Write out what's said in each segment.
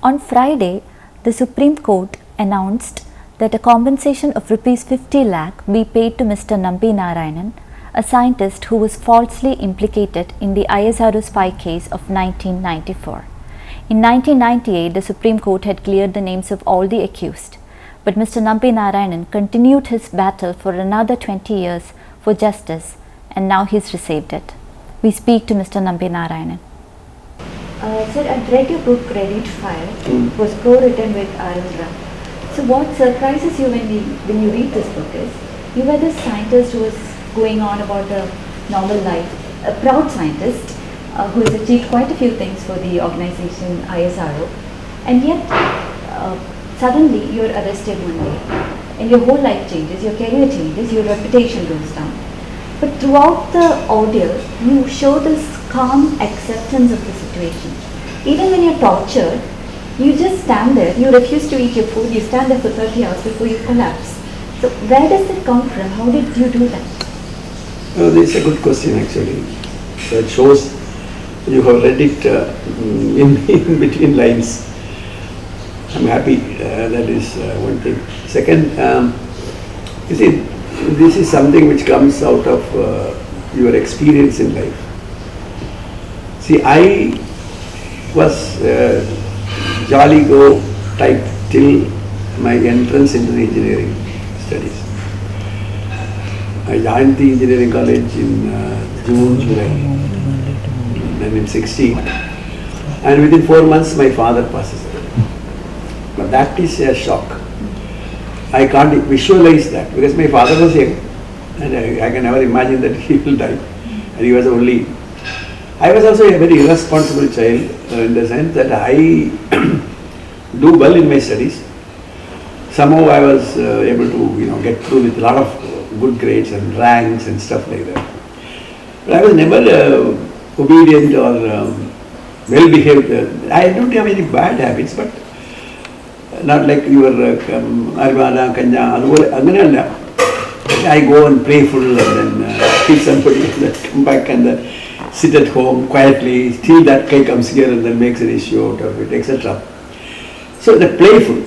On Friday, the Supreme Court announced that a compensation of Rs 50 lakh be paid to Mr. Nambi Narayanan, a scientist who was falsely implicated in the ISRO spy case of 1994. In 1998, the Supreme Court had cleared the names of all the accused, but Mr. Nambi Narayanan continued his battle for another 20 years for justice, and now he's received it. We speak to Mr. Nambi Narayanan. Sir, I've read your book, Ready to Fire. It was co-written with Arundra. So what surprises you when you read this book is, you were this scientist who was going on about a normal life, a proud scientist who has achieved quite a few things for the organization ISRO, and yet suddenly you're arrested one day and your whole life changes, your career changes, your reputation goes down. But throughout the ordeal, you show this calm acceptance of the situation. Even when you're tortured, you just stand there, you refuse to eat your food, you stand there for 30 hours before you collapse. So where does it come from? How did you do that? This is a good question actually. That shows you have read it in between lines. I'm happy, that is one thing. Second, you see, this is something which comes out of your experience in life. See, I was jolly go type till my entrance into the engineering studies. I joined the engineering college in July 1960, and within 4 months my father passes away. But that is a shock. I can't visualize that because my father was young and I can never imagine that he will die. And he was only, I was also a very irresponsible child in the sense that I do well in my studies. Somehow I was able to get through with a lot of good grades and ranks and stuff like that. But I was never obedient or well behaved. I don't have any bad habits, but not like your Arvana, Kanya, Anganala. I go and play full and then kill somebody and then come back and then sit at home quietly till that guy comes here and then makes an issue out of it, etc. So the playful,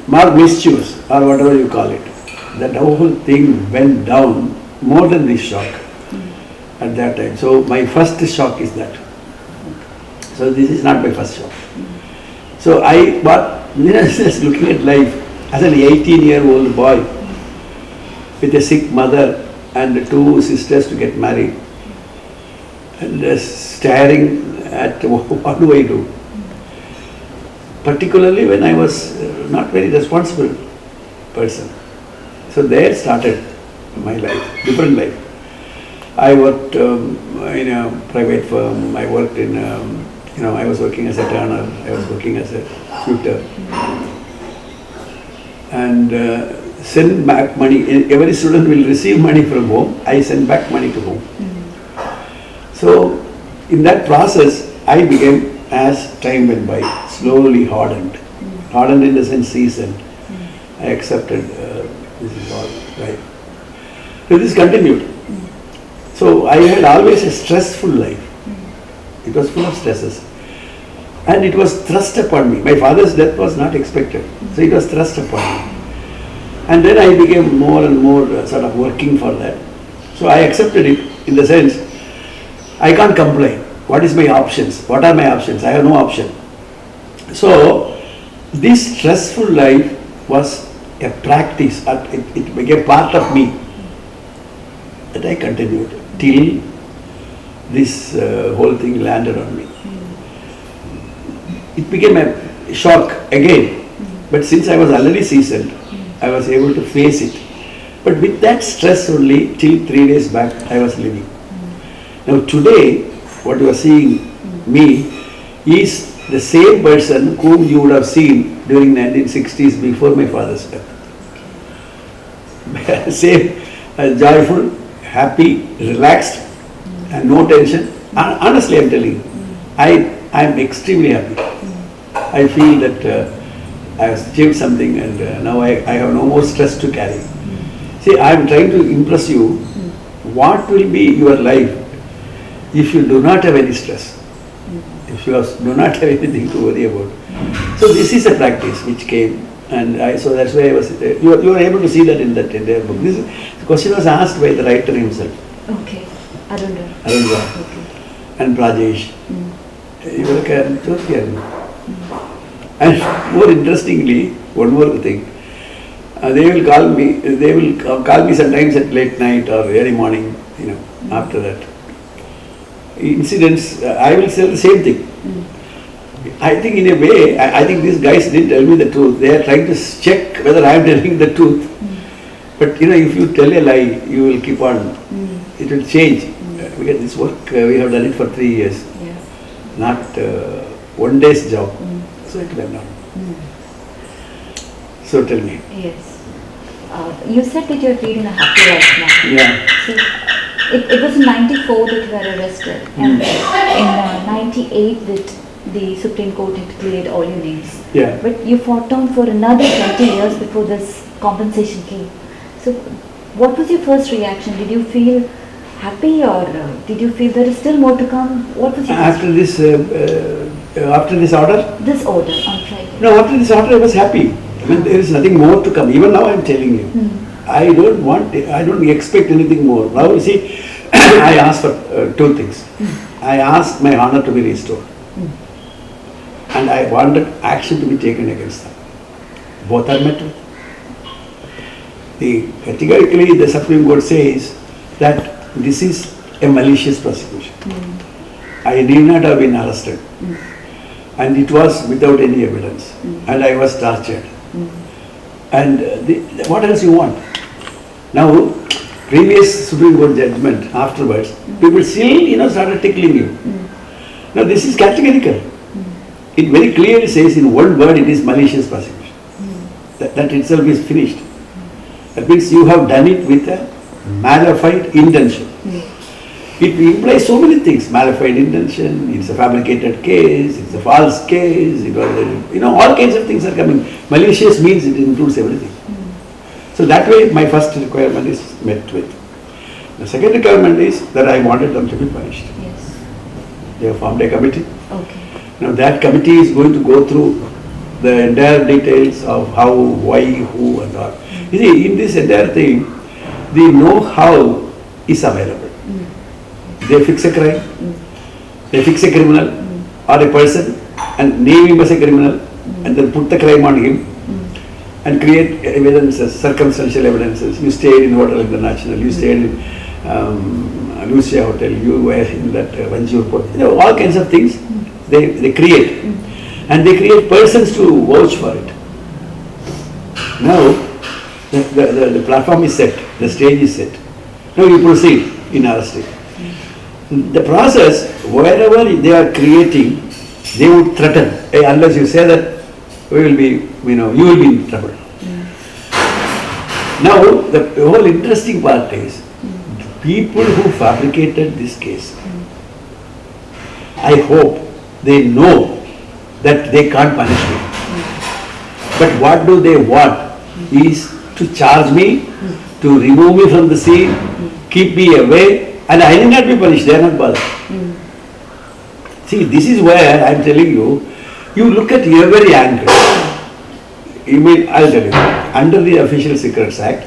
more mischievous or whatever you call it, that whole thing went down more than the shock at that time. So my first shock is that. So this is not my first shock. So I was just looking at life as an 18-year-old boy with a sick mother and 2 sisters to get married and staring at what do I do? Particularly when I was not very responsible person. So there started my life, different life. I worked in a private firm, I worked in, I was working as a turner, I was working as a tutor. And send back money. Every student will receive money from home, I send back money to home. So in that process, I became, as time went by, slowly hardened. Hardened in the sense seasoned. I accepted this is all right. So this continued. So I had always a stressful life. It was full of stresses. And it was thrust upon me. My father's death was not expected. So it was thrust upon me. And then I became more and more sort of working for that. So I accepted it in the sense, I can't complain. What is my options? What are my options? I have no option. So this stressful life was a practice. It became part of me. That I continued till this whole thing landed on me. It became a shock again. But since I was already seasoned, I was able to face it. But with that stress only, till 3 days back, I was living. Now today, what you are seeing me is the same person whom you would have seen during 1960s before my father's death. Same, joyful, happy, relaxed, and no tension. Honestly, I'm telling you, I am extremely happy. I feel that I have achieved something and now I have no more stress to carry. See, I am trying to impress you what will be your life if you do not have any stress. do not have anything to worry about. So this is a practice which came, and so that's why I was. You are able to see that in that entire book. The question was asked by the writer himself. Okay. Arundra. Okay. And Prajesh. You will And more interestingly, one more thing. They will call me. They will call me sometimes at late night or early morning. After that incidents, I will say the same thing. I think in a way, I think these guys didn't tell me the truth. They are trying to check whether I am telling the truth. But if you tell a lie, you will keep on. It will change. Because this work, we have done it for 3 years. Not one day's job. So it went on. So tell me. Yes. You said that you're leading a happy life now. Yeah. So it was in 94 that you were arrested. And in 98 that the Supreme Court had cleared all your names. Yeah. But you fought on for another 20 years before this compensation came. So what was your first reaction? Did you feel happy, or did you feel there is still more to come? What was your after this order? This order on Friday. No, after this order I was happy. I mean, there is nothing more to come. Even now I am telling you. I don't expect anything more. Now you see, I asked for 2 things. I asked my honor to be restored. And I wanted action to be taken against them. Both are met with. Categorically, the Supreme Court says that this is a malicious prosecution. I need not have been arrested. And it was without any evidence. And I was tortured. And what else you want? Now, previous Supreme Court judgment afterwards, people still started tickling you. Now this is categorical. It very clearly says in one word it is malicious prosecution. That itself is finished. That means you have done it with a malified intention. It implies so many things. Malified intention, it's a fabricated case, it's a false case, all kinds of things are coming. Malicious means it includes everything. So that way my first requirement is met with. The second requirement is that I wanted them to be punished. Yes. They have formed a committee. Okay. Now that committee is going to go through the entire details of how, why, who and all. You see, in this entire thing, the know-how is available. They fix a crime, they fix a criminal or a person and name him as a criminal and then put the crime on him and create evidences, circumstantial evidences. You stayed in Hotel International, you stayed in Lucia Hotel, you were in that Vanjur Port. All kinds of things they create. And they create persons to vouch for it. Now, the platform is set, the stage is set. Now you proceed in arresting. The process, wherever they are creating, they would threaten. Hey, unless you say that, we will be, you will be in trouble. Now, the whole interesting part is, the people who fabricated this case, I hope they know that they can't punish me. But what do they want is to charge me, to remove me from the scene, keep me away, and I need not be punished, they are not bothered. See, this is where I am telling you, you look at every angle. I'll tell you, under the Official Secrets Act,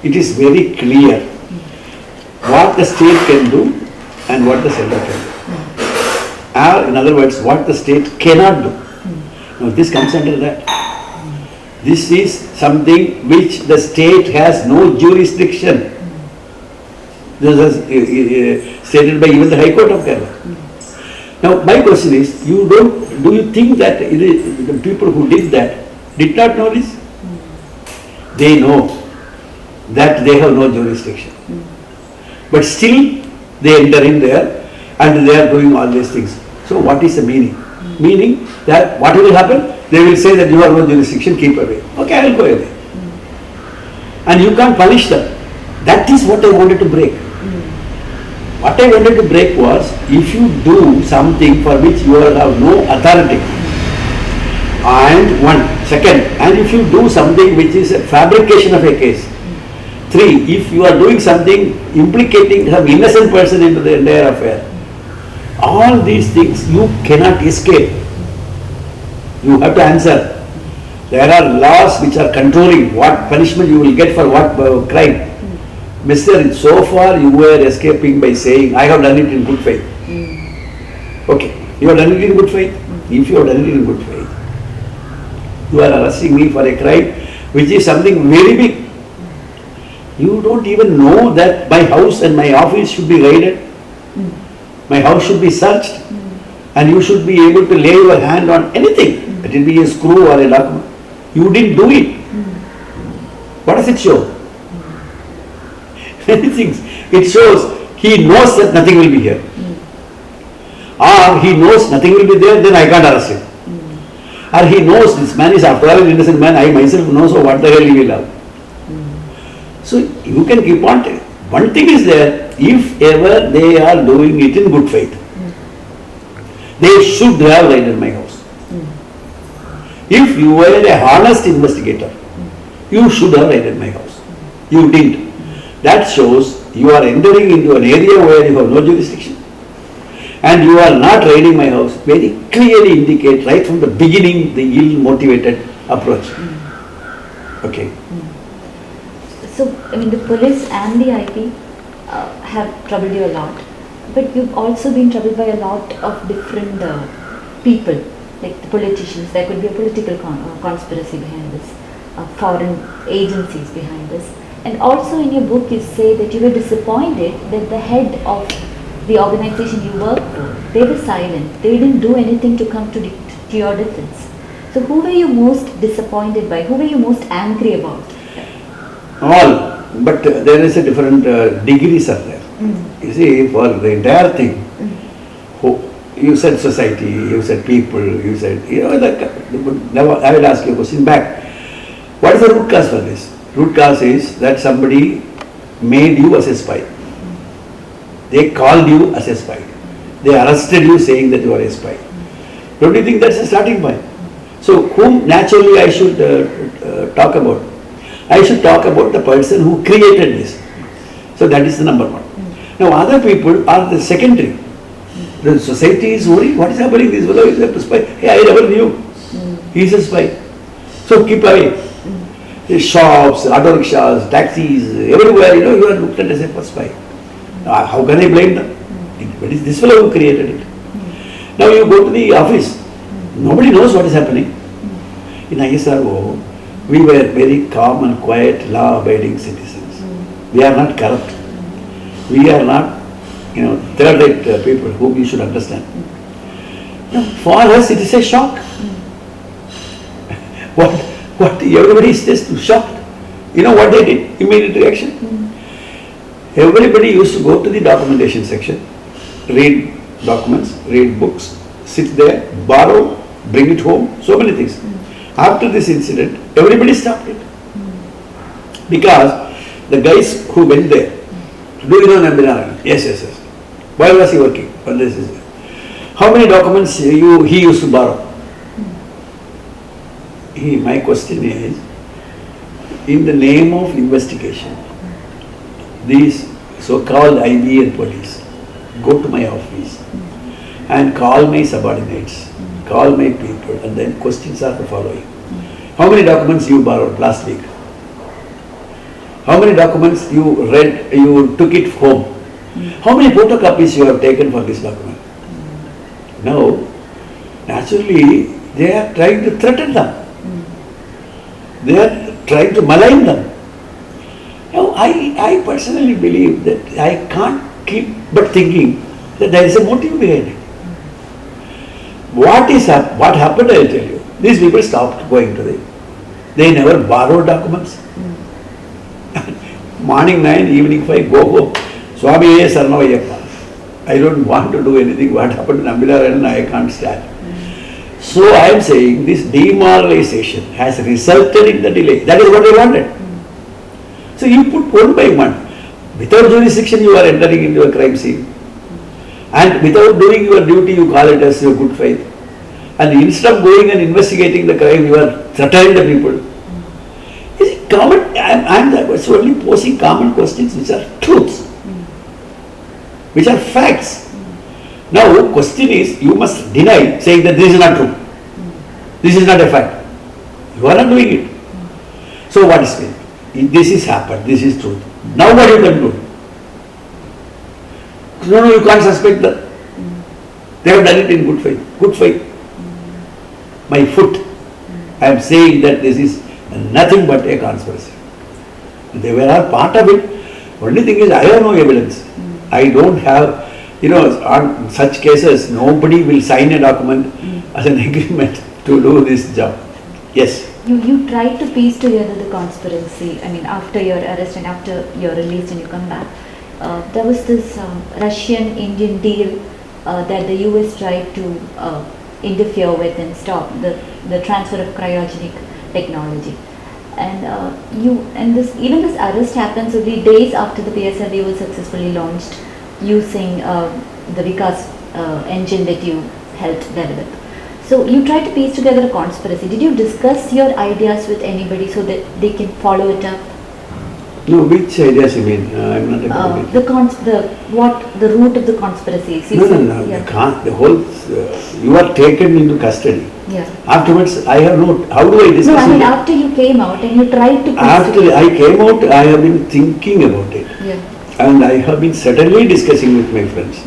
it is very clear what the state can do and what the center can do. Or, in other words, what the state cannot do. Now, this comes under that. This is something which the state has no jurisdiction. This is stated by even the High Court of Kerala. Now, my question is, do you think that the people who did that did not know this? They know that they have no jurisdiction. But still, they enter in there and they are doing all these things. So, what is the meaning? Meaning that what will happen? They will say that you have no jurisdiction, keep away. Okay, I will go away. And you can't punish them. That is what I wanted to break. What I wanted to break was, if you do something for which you have no authority, and if you do something which is a fabrication of a case, 3, if you are doing something implicating some innocent person into the entire affair, All these things you cannot escape. You have to answer. There are laws which are controlling what punishment you will get for what crime. Mister, so far you were escaping by saying, I have done it in good faith. Okay, you have done it in good faith. If you have done it in good faith, you are arresting me for a crime which is something very big. You don't even know that my house and my office should be raided. My house should be searched. And you should be able to lay your hand on anything. It will be a screw or a document. You didn't do it. What does it show? Many things. It shows he knows that nothing will be here. Or he knows nothing will be there, then I can't arrest him. Or he knows this man is after all an innocent man, I myself know, so what the hell he will have. So you can keep on telling. One thing is there, if ever they are doing it in good faith, they should have raided my house. If you were a honest investigator, you should have raided my house. You didn't. That shows you are entering into an area where you have no jurisdiction. And you are not raiding my house. Very clearly indicate right from the beginning the ill-motivated approach. Okay. So, I mean, the police and the IP have troubled you a lot, but you've also been troubled by a lot of different people, like the politicians. There could be a political conspiracy behind this, foreign agencies behind this. And also in your book you say that you were disappointed that the head of the organization you work for, they were silent. They didn't do anything to come to your defense. So who were you most disappointed by? Who were you most angry about? All, but there is a different degrees are there. You see, for the entire thing, you said society, you said people, you said, now I will ask you a question back. What is the root cause for this? Root cause is that somebody made you as a spy. They called you as a spy. They arrested you saying that you are a spy. Don't you think that's a starting point? So whom naturally I should talk about? I should talk about the person who created this. So that is the number one. Now other people are the secondary. The society is worried, what is happening? This fellow is a spy. Hey, I never knew. He is a spy. So keep away. Shops, auto rickshaws, taxis, everywhere, you are looked at as a spy. How can I blame them? It is this fellow who created it. Now you go to the office, nobody knows what is happening. In ISRO, we were very calm and quiet, law-abiding citizens. We are not corrupt. We are not, third-rate people whom you should understand. Now, for us, it is a shock. What everybody is just shocked. You know what they did? Immediate reaction. Everybody used to go to the documentation section, read documents, read books, sit there, borrow, bring it home, so many things. After this incident, everybody stopped it. Because the guys who went there, do you know Nambi Narayanan? Yes. Why was he working? How many documents he used to borrow? My question is, in the name of investigation, these so-called IB and police go to my office and call my subordinates, call my people, and then questions are the following. How many documents you borrowed last week? How many documents you read, you took it home? How many photocopies you have taken for this document? Now, naturally, they are trying to threaten them. They are trying to malign them. Now, I personally believe that I can't keep but thinking that there is a motive behind it. What happened, I will tell you. These people stopped going to they never borrowed documents. Morning 9, evening 5, go home. Swami Sarnavayappa. I don't want to do anything. What happened to Nambi Narayanan, I can't stand. So I am saying this demoralization has resulted in the delay. That is what I wanted. So you put one by one. Without jurisdiction you are entering into a crime scene. And without doing your duty you call it as your good faith. And instead of going and investigating the crime you are threatening the people. I am only posing common questions which are truths. Which are facts. Now, question is, you must deny, saying that this is not true. This is not a fact. You are not doing it. So what is it? This is happened, this is truth. Now what you can do? No, you can't suspect that. They have done it in good faith. Good faith. My foot. I am saying that this is nothing but a conspiracy. They were all part of it. Only thing is, I have no evidence. I don't have, on such cases, nobody will sign a document as an agreement to do this job. Yes. You tried to piece together the conspiracy. I mean, after your arrest and after you're released and you come back, there was this Russian-Indian deal that the US tried to interfere with and stop the transfer of cryogenic technology. And even this arrest happens only days after the PSLV was successfully launched using the Vikas engine that you helped develop. So you tried to piece together a conspiracy. Did you discuss your ideas with anybody so that they can follow it up? No, which ideas you mean? I'm not able to get the root of the conspiracy is. No. Yeah. The whole, you are taken into custody. Yeah. Afterwards, I have no, how do I discuss No, I mean it? after you came out and you tried to piece After together. I came out, I have been thinking about it. Yeah. And I have been certainly discussing with my friends.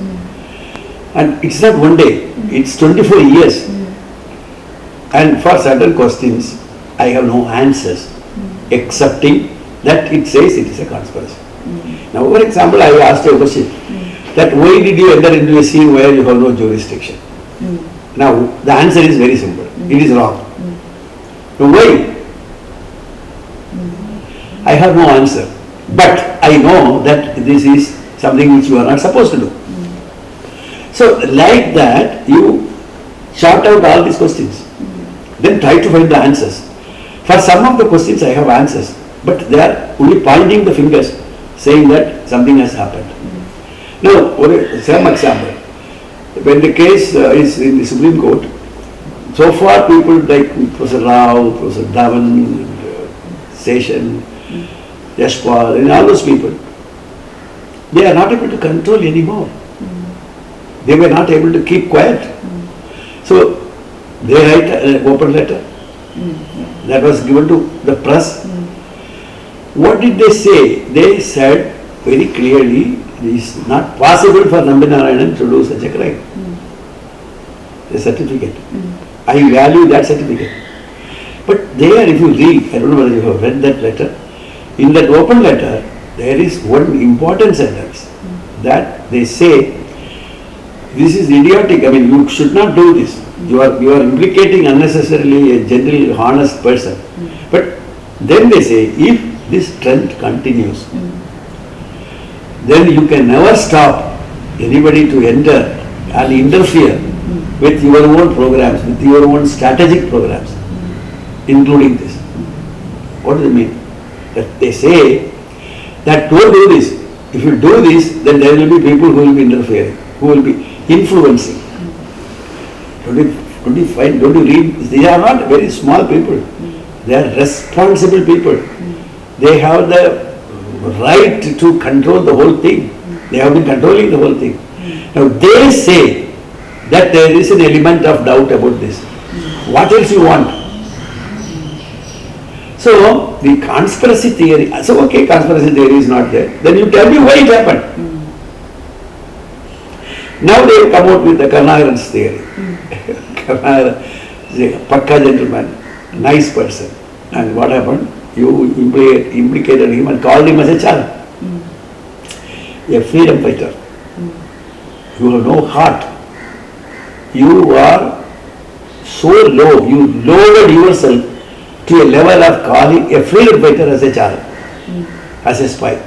And it's not one day, it's 24 years. And for certain questions, I have no answers, excepting that it says it is a conspiracy. Now, for example, I asked you a question, that why did you enter into a scene where you have no jurisdiction? Now, the answer is very simple. It is wrong. Now, why? I have no answer. But I know that this is something which you are not supposed to do. So, like that, you sort out all these questions. Then try to find the answers. For some of the questions I have answers, but they are only pointing the fingers, saying that something has happened. Now, some example. When the case is in the Supreme Court, so far people like Professor Rao, Professor Dhawan, Seshan, Yashpal, and all those people, they are not able to control anymore. They were not able to keep quiet. So, they write an open letter that was given to the press. What did they say? They said very clearly, it is not possible for Nambi Narayanan to do such a crime. A certificate. I value that certificate. But there, if you read, I don't know whether you have read that letter, in that open letter, there is one important sentence that they say, this is idiotic, I mean, you should not do this. You are implicating unnecessarily a general honest person. But then they say, if this trend continues, then you can never stop anybody to enter and interfere with your own programs, with your own strategic programs, including this. What do they mean? That they say that don't do this. If you do this, then there will be people who will be interfering, who will be influencing. Don't you read? They are not very small people. They are responsible people. They have the right to control the whole thing. They have been controlling the whole thing. Now they say that there is an element of doubt about this. What else you want? So the conspiracy theory, so okay, conspiracy theory is not there. Then you tell me why it happened. Now they come out with the Karnagaran's theory. Karnagaran is a pakka gentleman, nice person. And what happened? You implicated him and called him as a child. A freedom fighter. You have no heart. You are so low, you lowered yourself to a level of calling a freedom fighter as a child, as a spy.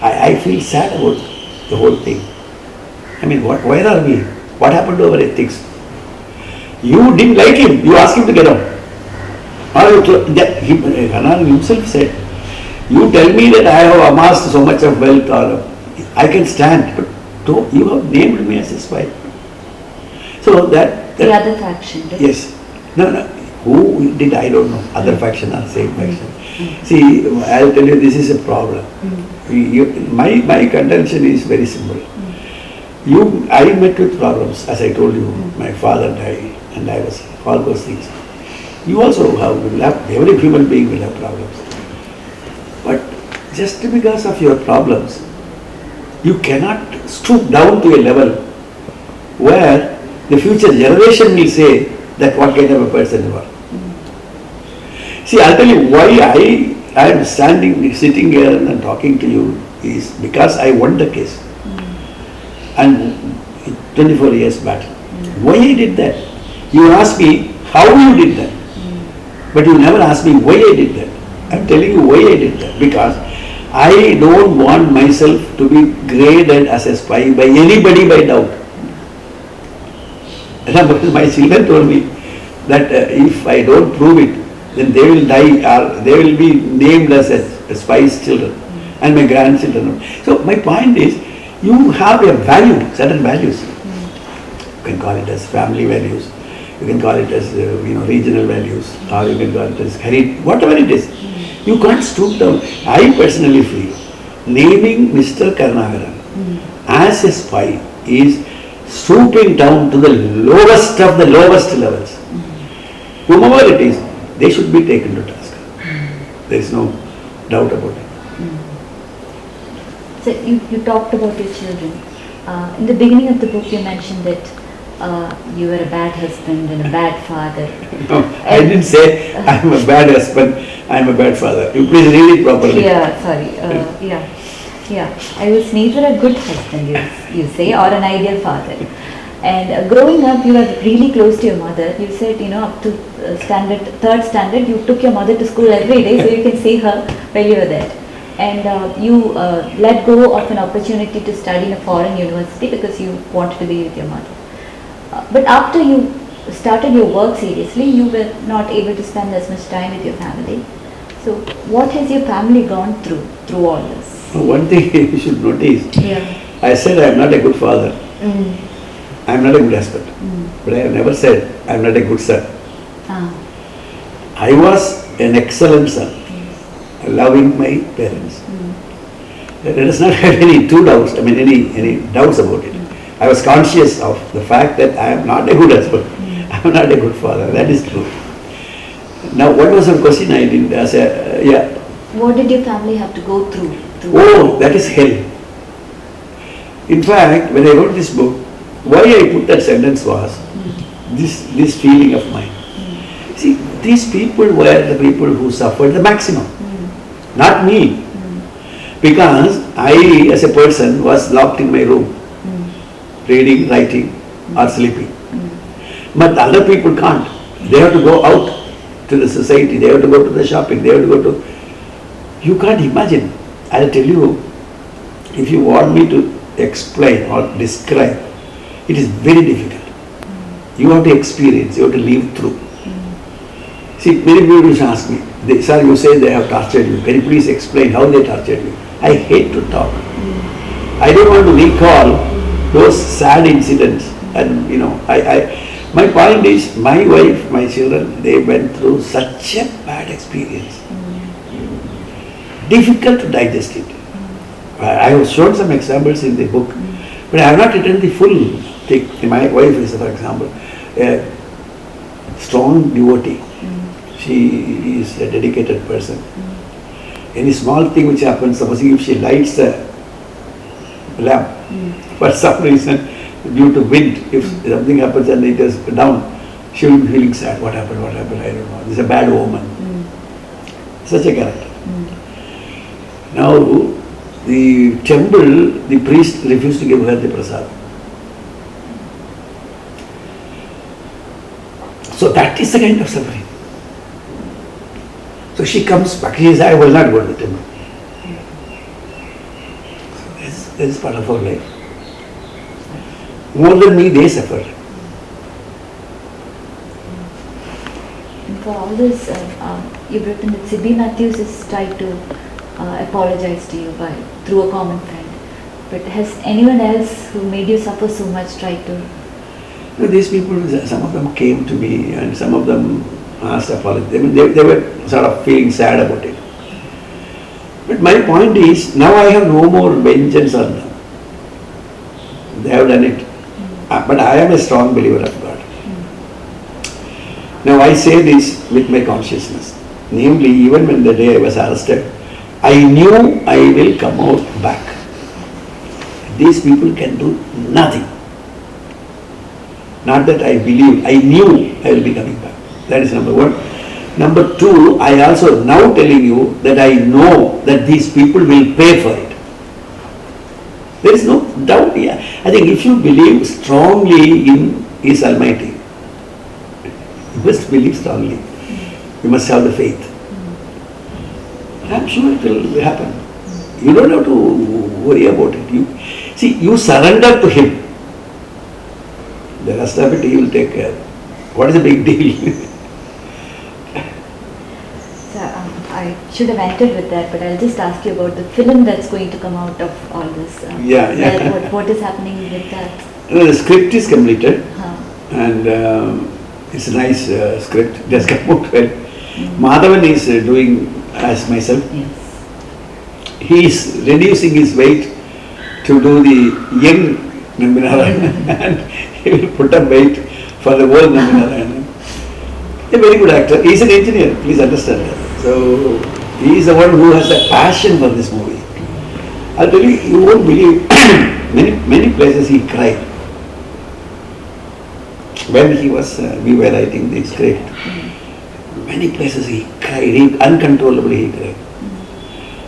I feel sad about the whole thing. I mean, where are we? What happened to our ethics? You didn't like him, you asked him to get out. Hanan himself said, you tell me that I have amassed so much of wealth, or I can stand, but you have named me as a spy. So that the other faction. Right? Yes. No. Who did, I don't know. Other faction or same faction. See, I'll tell you, this is a problem. My contention is very simple. I met with problems, as I told you. My father died, and I was all those things. You also will have, every human being will have problems. But just because of your problems, you cannot stoop down to a level where the future generation will say that what kind of a person you are. See, I'll tell you why I am sitting here and talking to you is because I won the case. And 24 years back. Why I did that? You ask me how you did that. But you never ask me why I did that. I'm telling you why I did that. Because I don't want myself to be graded as a spy by anybody by doubt. My children told me that if I don't prove it, then they will die or they will be named as a spy's children and my grandchildren. So my point is, you have a value, certain values. You can call it as family values, you can call it as regional values, or you can call it as whatever it is. You can't stoop down. I personally feel naming Mr. Karnagaran as a spy is stooping down to the lowest of the lowest levels. Whomever it is, they should be taken to task. There is no doubt about it. So you talked about your children. In the beginning of the book you mentioned that you were a bad husband and a bad father. No, I didn't say I am a bad husband, I am a bad father. You please read it properly. Yeah, sorry. Yeah. I was neither a good husband, you say, or an ideal father. And growing up, you were really close to your mother. You said, up to third standard, you took your mother to school every day so you can see her while you were there. And you let go of an opportunity to study in a foreign university because you wanted to be with your mother. But after you started your work seriously, you were not able to spend as much time with your family. So what has your family gone through all this? One thing you should notice, I said I am not a good father. I am not a good husband. But I have never said I am not a good son. I was an excellent son, loving my parents. Let us not have any doubts about it. I was conscious of the fact that I am not a good husband. I am not a good father. That is true. Now, what was your question? I didn't answer. What did your family have to go through? Oh, that is hell. In fact, when I wrote this book, why I put that sentence was this feeling of mine. See, these people were the people who suffered the maximum, not me. Because I, as a person, was locked in my room, reading, writing, or sleeping. But other people can't. They have to go out to the society, they have to go to the shopping, they have to go to... You can't imagine. I'll tell you, if you want me to explain or describe, it is very difficult. You have to experience, you have to live through. See, many people ask me, sir, you say they have tortured you. Can you please explain how they tortured you? I hate to talk. I don't want to recall those sad incidents. And my point is, my wife, my children, they went through such a bad experience. Difficult to digest it. I have shown some examples in the book, but I have not written the full thing. My wife is, for example, a strong devotee. She is a dedicated person. Any small thing which happens, supposing if she lights a lamp, for some reason, due to wind, if something happens and it is down, she will be feeling sad. What happened, I don't know. This is a bad omen. Such a character. Now, the temple, the priest refused to give her the prasad. So that is the kind of suffering. So she comes back, she says, I will not go to the temple. So this is part of our life. More than me, they suffer. And for all this, you've written that Sibi Matthews has tried to apologize to you through a common friend. But has anyone else who made you suffer so much tried to? These people, some of them came to me and some of them asked apology. They were sort of feeling sad about it. But my point is, now I have no more vengeance on them. They have done it. But I am a strong believer of God. Now I say this with my consciousness. Namely, even when the day I was arrested, I knew I will come out back. These people can do nothing. Not that I believed, I knew I will be coming back. That is number one. Number two, I also now telling you that I know that these people will pay for it. There is no doubt here. I think if you believe strongly in His Almighty, you must believe strongly. You must have the faith. I am sure it will happen. You don't have to worry about it. You surrender to Him. The rest of it He will take care. What is the big deal? So, I should have entered with that, but I'll just ask you about the film that's going to come out of all this. What is happening with that? The script is completed, and it's a nice script. It has come out well. Madhavan is doing as myself. Yes. He is reducing his weight to do the young Nambi Narayanan, and he will put on weight for the old Nambi Narayanan. A very good actor. He is an engineer, please understand that. So he is the one who has a passion for this movie. I'll tell you, you won't believe, many places he cried. When we were writing the script, many places he cried, uncontrollably he cried.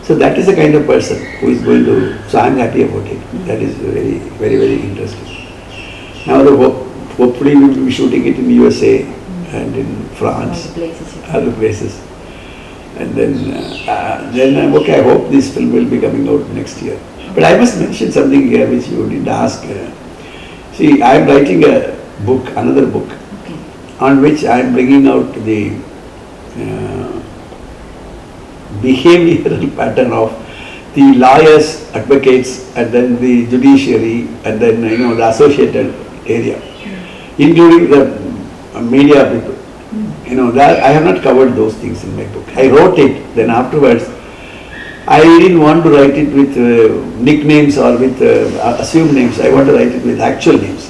So that is the kind of person who is going to, so I am happy about it. That is very, very, very interesting. Now hopefully we will be shooting it in USA and in France, other places. And then okay, I hope this film will be coming out next year. But I must mention something here which you didn't ask. See, I am writing a book, another book, on which I am bringing out the behavioral pattern of the lawyers, advocates, and then the judiciary, and then the associated area, including the media people. That I have not covered those things in my book. I wrote it, then afterwards I didn't want to write it with nicknames or with assumed names. I want to write it with actual names.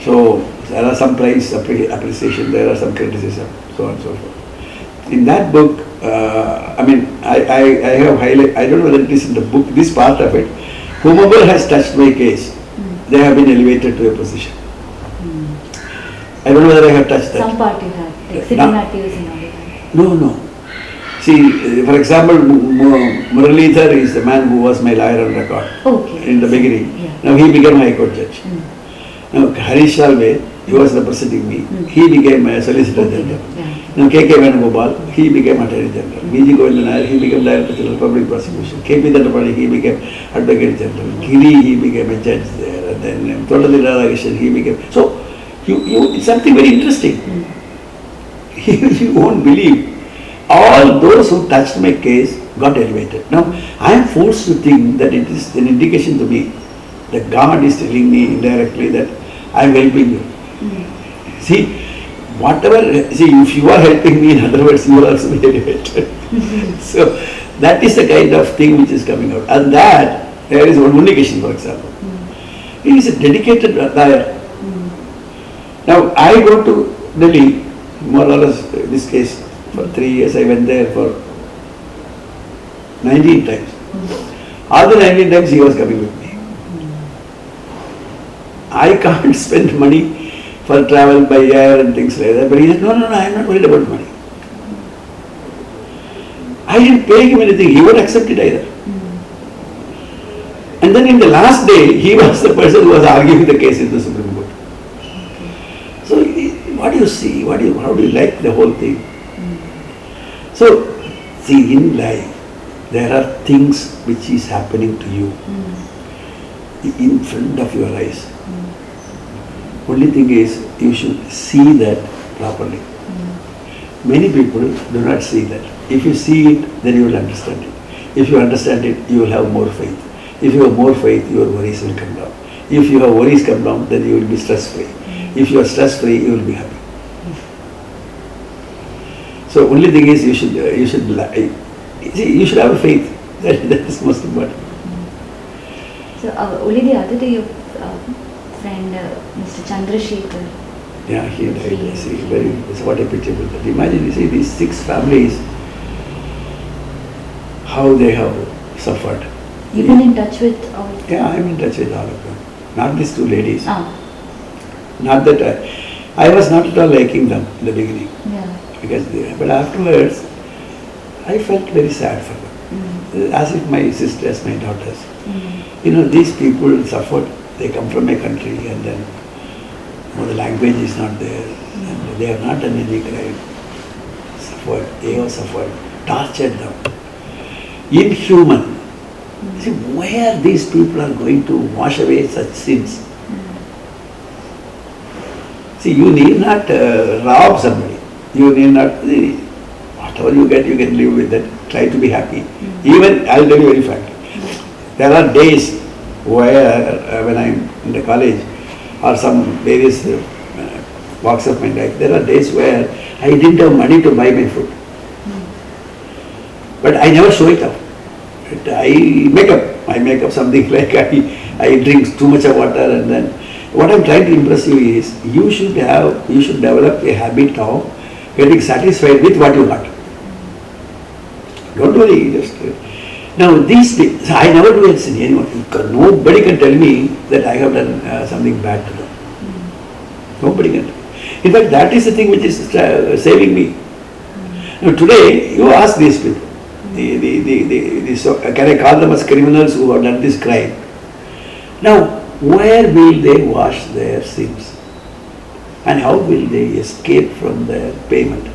So there are some praise, appreciation, there are some criticism, so on and so forth. In that book, I have highlighted, I don't know whether it is in the book, this part of it, whomever has touched my case, they have been elevated to a position. I don't know whether I have touched that. Some part you have, like City Matthews and all that. No. See, for example, Muralidhar is the man who was my lawyer on record in the beginning. Yeah. Now he became High Court judge. Now Harish Salve, he was representing me. He became a Solicitor General. Yeah. Now K.K. Venugopal, he became Attorney General. V.G. Govindan, he became Director General Public Prosecution. K.P. Dandapani, he became Advocate General. Giri, he became a judge there. And then Thodalli Radhakrishnan, he became. So, it's something very interesting. You won't believe. All those who touched my case got elevated. Now, I am forced to think that it is an indication to me that God is telling me indirectly that I am helping you. See, if you are helping me, in other words, you will also be elevated. So, that is the kind of thing which is coming out. And that, there is one indication, for example. He is a dedicated lawyer. Now, I go to Delhi, more or less, in this case, for 3 years. I went there for 19 times. All the 19 times he was coming with me. I can't spend money for travel by air and things like that. But he said, no, I am not worried about money. I didn't pay him anything. He won't accept it either. And then in the last day, he was the person who was arguing the case in the Supreme Court. So, what do you see? How do you like the whole thing? So, see, in life, there are things which is happening to you in front of your eyes. Only thing is, you should see that properly. Many people do not see that. If you see it, then you will understand it. If you understand it, you will have more faith. If you have more faith, your worries will come down. If your worries come down, then you will be stress-free. If you are stress-free, you will be happy. So only thing is you should have a faith. That is most important. So So only the other day your friend Mr. Chandrasekhar. Yeah, he died. I see, it's what a pitiable that. Imagine, you see, these 6 families, how they have suffered. You've been in touch with all? Yeah, I'm in touch with all of them. Not these 2 ladies. Ah. Not that I was not at all liking them in the beginning. Yeah. But afterwards, I felt very sad for them. As if my sisters, my daughters. You know, these people suffered. They come from a country and then the language is not there. And they have not done any crime. Suffered. They have suffered. Tortured them. Inhuman. See, where these people are going to wash away such sins? See, you need not rob somebody. You need not, whatever you get, you can live with that. Try to be happy. Even, I'll tell you very frankly, there are days where, when I'm in the college, or some various walks of my life, there are days where I didn't have money to buy my food. But I never show it up. I make up something like I drink too much of water, and then what I'm trying to impress you is you should develop a habit of getting satisfied with what you got. Don't worry, just now these days, I never do it in anyone. Nobody can tell me that I have done something bad to them. Nobody can. In fact, that is the thing which is saving me. Now today, you ask these people, can I call them as criminals who have done this crime? Now, where will they wash their sins? And how will they escape from their payment?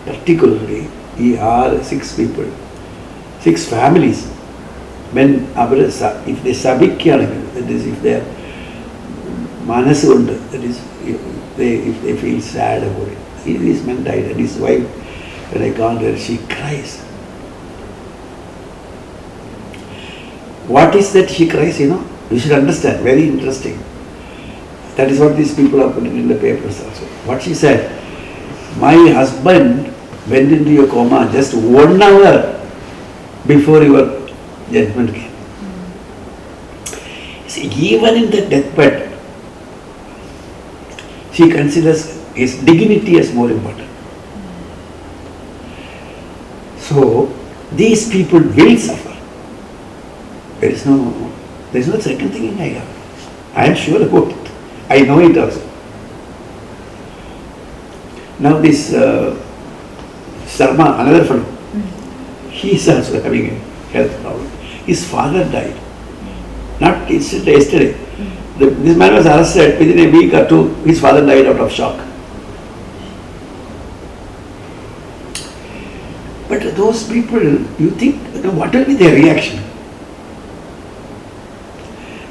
Particularly, we are 6 people, 6 families. When if they sabikyanam, that is, if they are manasunda, that is, if they feel sad about it. This man died, and his wife, when I called her, she cries. What is that she cries, you know? You should understand, very interesting. That is what these people are putting in the papers also. What she said, my husband went into a coma just 1 hour before your judgment came. See, even in the deathbed, she considers his dignity as more important. So, these people will suffer. There is no second thing I have. I am sure about it. I know it also. Now this Sharma, another fellow, he is also having a health problem. His father died. Not yesterday. This man was arrested. Within a week or 2, his father died out of shock. But those people, you think, what will be their reaction?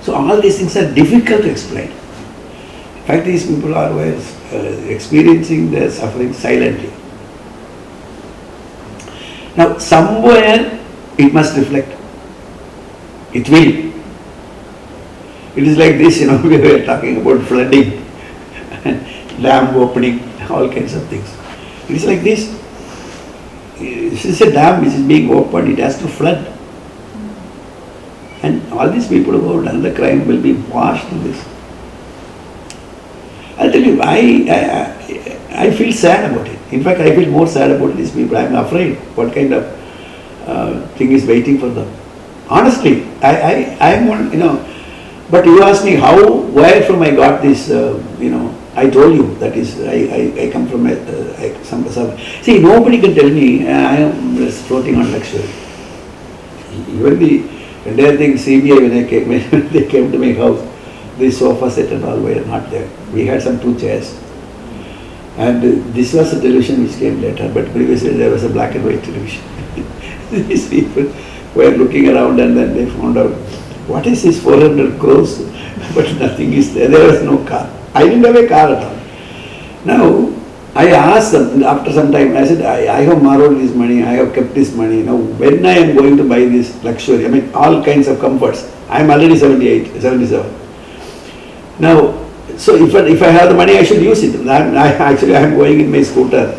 So all these things are difficult to explain. In fact, these people are experiencing their suffering silently. Now, somewhere it must reflect. It will. It is like this, we were talking about flooding, and dam opening, all kinds of things. It is like this. This is a dam which is being opened, it has to flood. And all these people who have done the crime will be washed in this. I'll tell you, I feel sad about it. In fact, I feel more sad about these people. I'm afraid what kind of thing is waiting for them. Honestly, I'm one, but you ask me where from I got this, I told you, that is, I come from some. See, nobody can tell me I am just floating on luxury. Even the entire thing, CBI, when they came to my house, the sofa set and all were not there. We had some 2 chairs. And this was a television which came later, but previously there was a black and white television. These people were looking around, and then they found out, what is this 400 crores? But nothing is there. There was no car. I didn't have a car at all. Now, I asked them after some time, I said, I have borrowed this money, I have kept this money. Now, when I am going to buy this luxury, all kinds of comforts, I am already 78, 77. Now, so if I have the money, I should use it. I am going in my scooter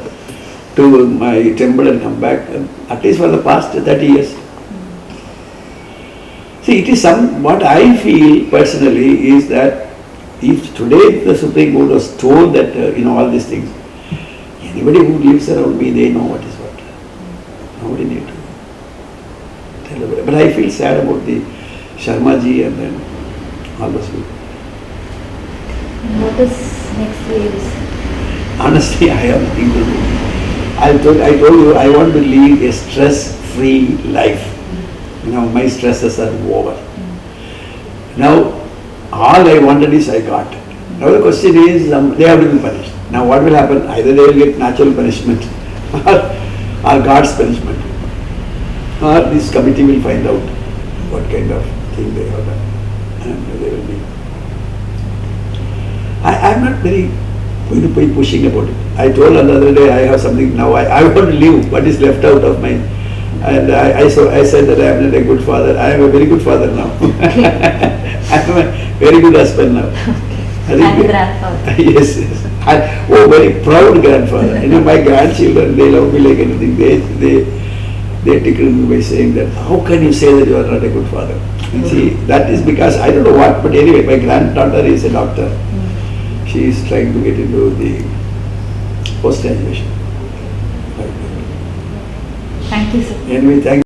to my temple and come back, at least for the past 30 years. See, it is what I feel personally is that if today the Supreme Court was told that, all these things, anybody who lives around me, they know what is what. Nobody need to tell about it. But I feel sad about the Sharma ji and then all those people. What is next for you? Honestly, I have nothing to do. I told you, I want to lead a stress-free life. My stresses are over. Now, all I wanted is I got. Now the question is, they have to be punished. Now what will happen? Either they will get natural punishment or God's punishment. Or this committee will find out what kind of thing they have done. And they will be. I am not very going to be pushing about it. I told another day I have something now. I want to leave what is left out of my. And I said that I am not a good father. I am a very good father now. I am a very good husband now. And a grandfather. Yes. Very proud grandfather. My grandchildren, they love me like anything. They tickle me by saying that, how can you say that you are not a good father? And see, that is because, I don't know what, but anyway, my granddaughter is a doctor. She is trying to get into the post-graduation. Thank you, sir. Anyway, thank you.